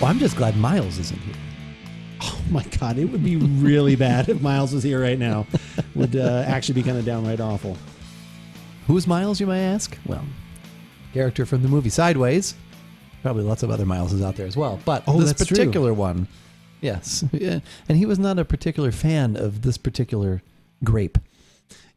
Well, I'm just glad Miles isn't here. Oh my God, it would be really bad if Miles was here right now. Would actually be kind of downright awful. Who's Miles, you may ask? Well, character from the movie Sideways. Probably lots of other Mileses out there as well. But this that's particular one, yes. Yeah. And he was not a particular fan of this particular grape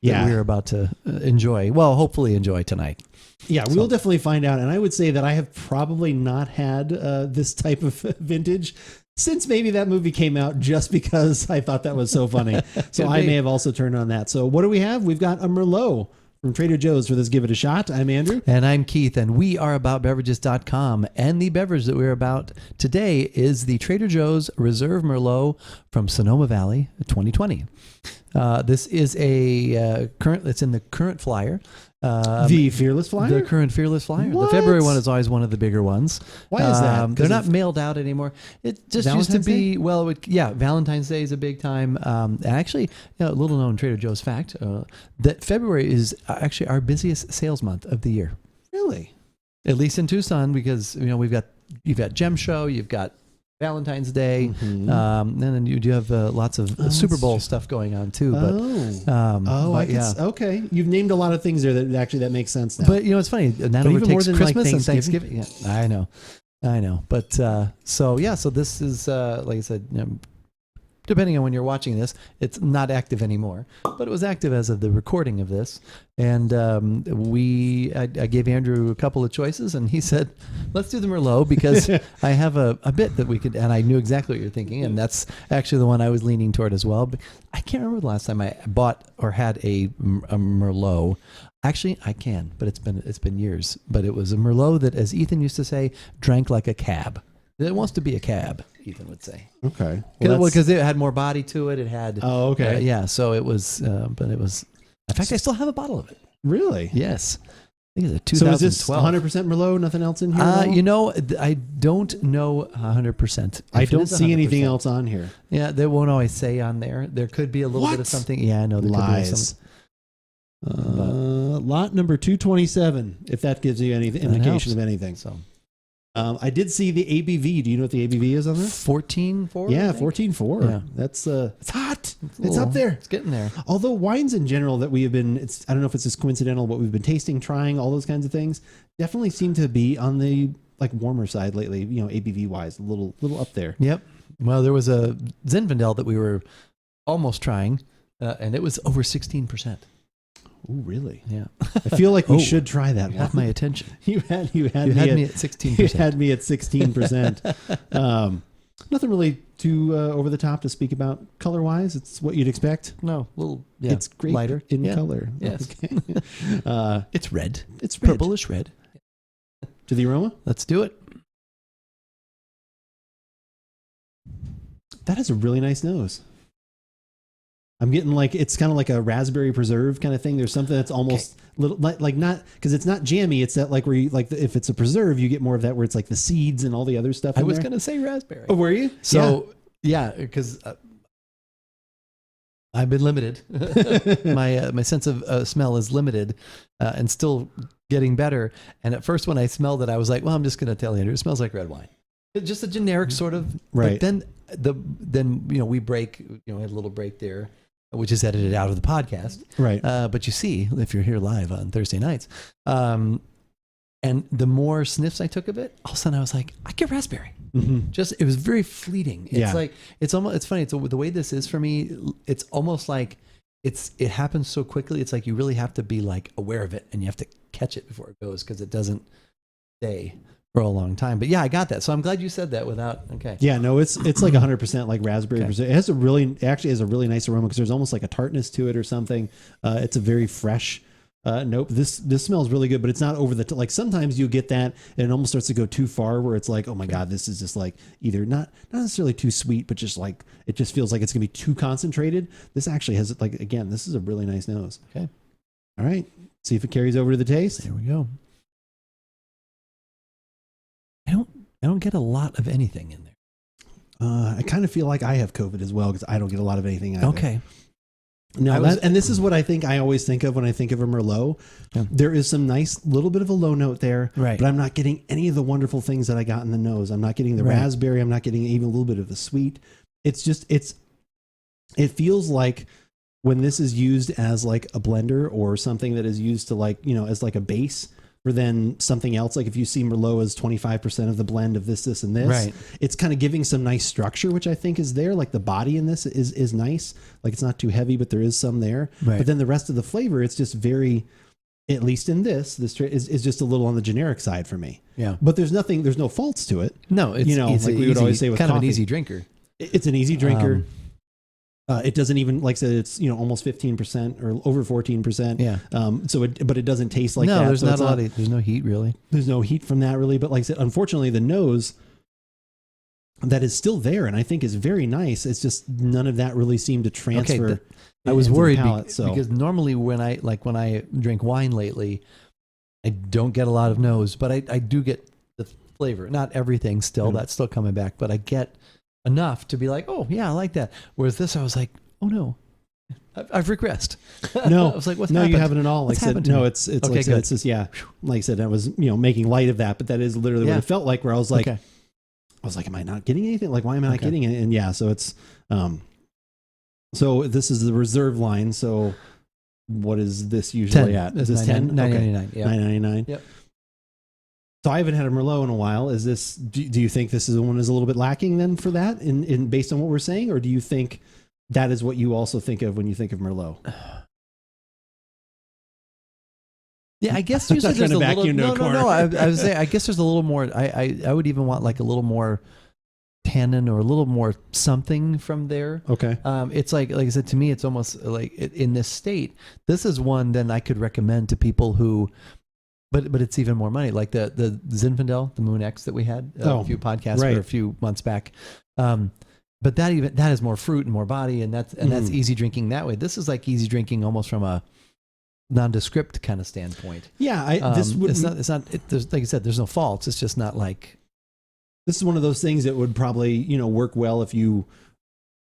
that we're about to enjoy. Well, hopefully enjoy tonight. Yeah, we'll definitely find out. And I would say that I have probably not had this type of vintage since maybe that movie came out, just because I thought that was so funny. So I may have also turned on that. So what do we have? We've got a Merlot from Trader Joe's for this Give It a Shot. I'm Andrew. And I'm Keith, and we are AboutBeverages.com. And the beverage that we're about today is the Trader Joe's Reserve Merlot from Sonoma Valley 2020. This is it's in the current flyer. The Fearless Flyer? The current Fearless Flyer. What? The February one is always one of the bigger ones. Why is that? They're not mailed out anymore. It just used to be, Valentine's Day is a big time. Actually, a little known Trader Joe's fact, that February is actually our busiest sales month of the year. Really? At least in Tucson, because you've got Gem Show, you've got Valentine's Day, and then you do have lots of Super Bowl stuff going on too. Okay. You've named a lot of things there that makes sense now. But it's funny. That overtakes Christmas and Thanksgiving. Yeah, I know. But so this is like I said. Depending on when you're watching this, it's not active anymore, but it was active as of the recording of this. And I gave Andrew a couple of choices, and he said, let's do the Merlot, because I have a bit that we could, and I knew exactly what you're thinking, and that's actually the one I was leaning toward as well. But I can't remember the last time I bought or had a Merlot. Actually, I can, but it's been years. But it was a Merlot that, as Ethan used to say, drank like a cab. It wants to be a cab, Ethan would say. Okay. Because it had more body to it. It had. Oh, okay. So it was, but it was. In fact, I still have a bottle of it. Really? Yes. I think it's a 2012. So is this 100% Merlot? Nothing else in here? I don't know 100%. I don't see anything else on here. Yeah, they won't always say on there. There could be a little bit of something. Yeah, I know. There Lies. Could be something. Lot number 227, if that gives you any indication of anything. So. I did see the ABV. Do you know what the ABV is on this? 14.4. Yeah, 14.4. Yeah. That's it's hot. It's up there. It's getting there. Although wines in general that we have been, I don't know if it's just coincidental, but we've been tasting, trying, all those kinds of things, definitely seem to be on the warmer side lately. ABV wise, a little up there. Yep. Well, there was a Zinfandel that we were almost trying, and it was over 16%. Oh, really? Yeah. I feel like we should try that one. Have my attention. You had me at 16%. You had me at 16%. Nothing really too over the top to speak about color wise. It's what you'd expect. No, it's great lighter in color. Yes. Okay. It's red. It's red. Purplish red. To the aroma? Let's do it. That has a really nice nose. I'm getting it's kind of like a raspberry preserve kind of thing. There's something that's almost little like not, because it's not jammy. It's that where you if it's a preserve, you get more of that where it's like the seeds and all the other stuff. I was going to say raspberry. Oh, were you? So yeah, because I've been limited. My sense of smell is limited, and still getting better. And at first, when I smelled it, I was like, well, I'm just going to tell Andrew, it smells like red wine. It's just a generic sort of. Right. But then we break. We had a little break there, which is edited out of the podcast. Right. But you see, if you're here live on Thursday nights, and the more sniffs I took of it, all of a sudden I was like, I get raspberry. Mm-hmm. It was very fleeting. It's it's funny. It's the way this is for me. It's almost like it happens so quickly. It's like you really have to be aware of it, and you have to catch it before it goes, because it doesn't stay for a long time. But yeah, I got that. So I'm glad you said that without, okay. Yeah, no, it's like 100% raspberry. Okay. It has a really nice aroma, because there's almost like a tartness to it or something. It's a very fresh nope. This smells really good, but it's not over the sometimes you get that and it almost starts to go too far where it's like, oh my God, this is just either not necessarily too sweet, but just it just feels like it's gonna be too concentrated. This actually has again, this is a really nice nose. Okay. All right. See if it carries over to the taste. There we go. I don't get a lot of anything in there. I kind of feel like I have COVID as well, because I don't get a lot of anything either. Okay. No, I was- and this is what I always think of when I think of a Merlot. Yeah. There is some nice little bit of a low note there, Right. but I'm not getting any of the wonderful things that I got in the nose. I'm not getting the Right. raspberry. I'm not getting even a little bit of the sweet. It's just, it feels like when this is used as like a blender or something that is used to like, you know, as like a base for then something else. Like if you see Merlot as 25% of the blend of this, and this, Right. it's kind of giving some nice structure, which I think is there. Like the body in this is nice. Like it's not too heavy, but there is some there. Right. But then the rest of the flavor, it's just very, at least in this is just a little on the generic side for me. Yeah. But there's no faults to it. No, it's, You know, it's like a we would easy- always say with kind of coffee. an easy drinker. It's an easy drinker. It doesn't even, like I said, it's, you know, almost 15% or over 14%. Yeah. But it doesn't taste like no, that. there's So not it's a lot of, there's no heat really. there's no heat from that really. But like I said, unfortunately, the nose that is still there and I think is very nice. It's just none of that really seemed to transfer. I was into the worried palate, so. because normally when I drink wine lately, I don't get a lot of nose, but I do get the flavor. Not everything still, that's still coming back, but I get enough to be like, oh yeah, I like that. Whereas this, I was like, oh no, I've regressed. No, I was like, what's no, happened? you haven't at all. Like What's I said, happened to no, me? it's Okay, like I said, good. it's just, yeah, like I said, I was, you know, making light of that, but that is literally Yeah. what it felt like, where I was like, Okay. am I not getting anything? Like, why am I not Okay. getting it? And yeah, so it's, so this is the reserve line. So what is this usually 10. at? Is this 10? $9.99. Yeah. $9.99. Yep. So I haven't had a Merlot in a while. Is this, do you think this is one is a little bit lacking then for that in based on what we're saying? Or do you think that is what you also think of when you think of Merlot? Yeah, I guess I'm usually not trying there's to a back little. you into a No. corner. I would say I guess there's a little more. I would even want like a little more tannin or a little more something from there. Okay. It's like I said, to me, it's almost like in this state. This is one then I could recommend to people who, but it's even more money. Like the Zinfandel, the Moon X that we had a few podcasts right. or a few months back. But that has more fruit and more body, and that's easy drinking that way. This is like easy drinking almost from a nondescript kind of standpoint. Yeah, this would. It's not. There's, like I said, there's no faults. It's just not like. This is one of those things that would probably, work well if you,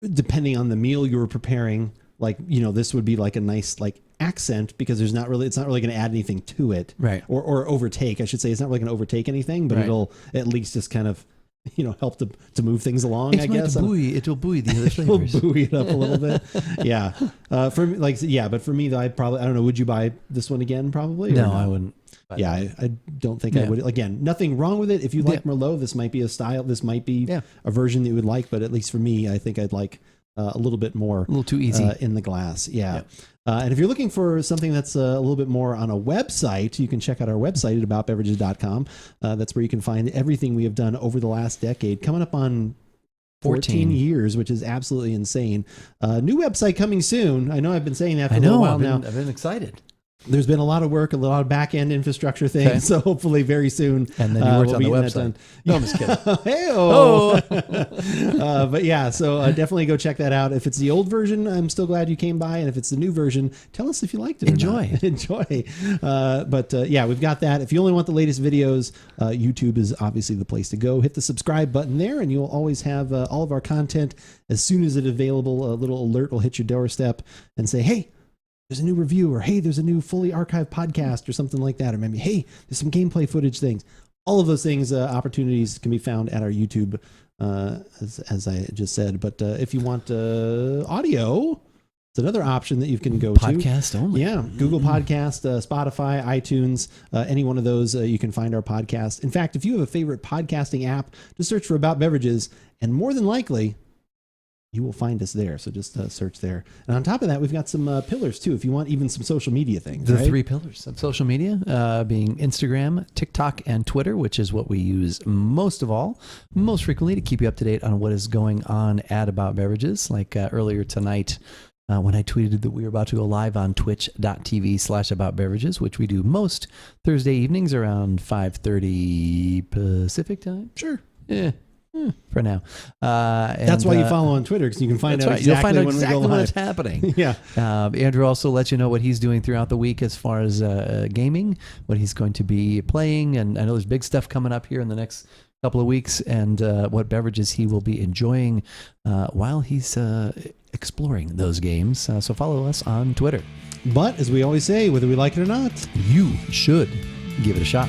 depending on the meal you were preparing, like, this would be like a nice like accent because it's not really going to add anything to it. Right. Or overtake, I should say. It's not really going to overtake anything, but Right. it'll at least just kind of, help to move things along, I guess. It will buoy the other It'll flavors. buoy it up a little bit. Yeah. But for me though, I don't know, would you buy this one again probably? Or No, I wouldn't. But Yeah, I don't think I Yeah. would. Again, nothing wrong with it. If you like Merlot, this might be a style. This might be a version that you would like. But at least for me, I think I'd like a little bit more. a little too easy. In the glass. Yeah. And if you're looking for something that's a little bit more on a website, you can check out our website at AboutBeverages.com. That's where you can find everything we have done over the last decade. Coming up on 14 years, which is absolutely insane. New website coming soon. I know I've been saying that for a little while now. I've been excited. There's been a lot of work, a lot of back end infrastructure things. Okay. So hopefully very soon. And then you worked we'll on be the getting that website. done. No, I'm just kidding. Hey-o. But yeah, so definitely go check that out. If it's the old version, I'm still glad you came by. And if it's the new version, tell us if you liked it. Enjoy. Enjoy. But we've got that. If you only want the latest videos, YouTube is obviously the place to go. Hit the subscribe button there, and you'll always have all of our content as soon as it's available. A little alert will hit your doorstep and say, hey, there's a new review, or hey, there's a new fully archived podcast or something like that. Or maybe, hey, there's some gameplay footage things. All of those things, opportunities can be found at our YouTube, as I just said. But if you want audio, it's another option that you can go to. Podcast only. Yeah, Google Podcast, Spotify, iTunes, any one of those, you can find our podcast. In fact, if you have a favorite podcasting app, just search for About Beverages, and more than likely, you will find us there. So just search there. And on top of that, we've got some pillars too, if you want even some social media things. The right? 3 pillars of social media being Instagram, TikTok, and Twitter, which is what we use most frequently to keep you up to date on what is going on at About Beverages. Like earlier tonight, when I tweeted that we were about to go live on twitch.tv/AboutBeverages, which we do most Thursday evenings around 5:30 Pacific time. Sure. Yeah. for now. That's why you follow on Twitter, because you can find out right. exactly You'll find out when exactly we go when live. it's happening. Yeah. Andrew also lets you know what he's doing throughout the week as far as gaming, what he's going to be playing, and I know there's big stuff coming up here in the next couple of weeks, and what beverages he will be enjoying while he's exploring those games. So follow us on Twitter. But as we always say, whether we like it or not, You should give it a shot.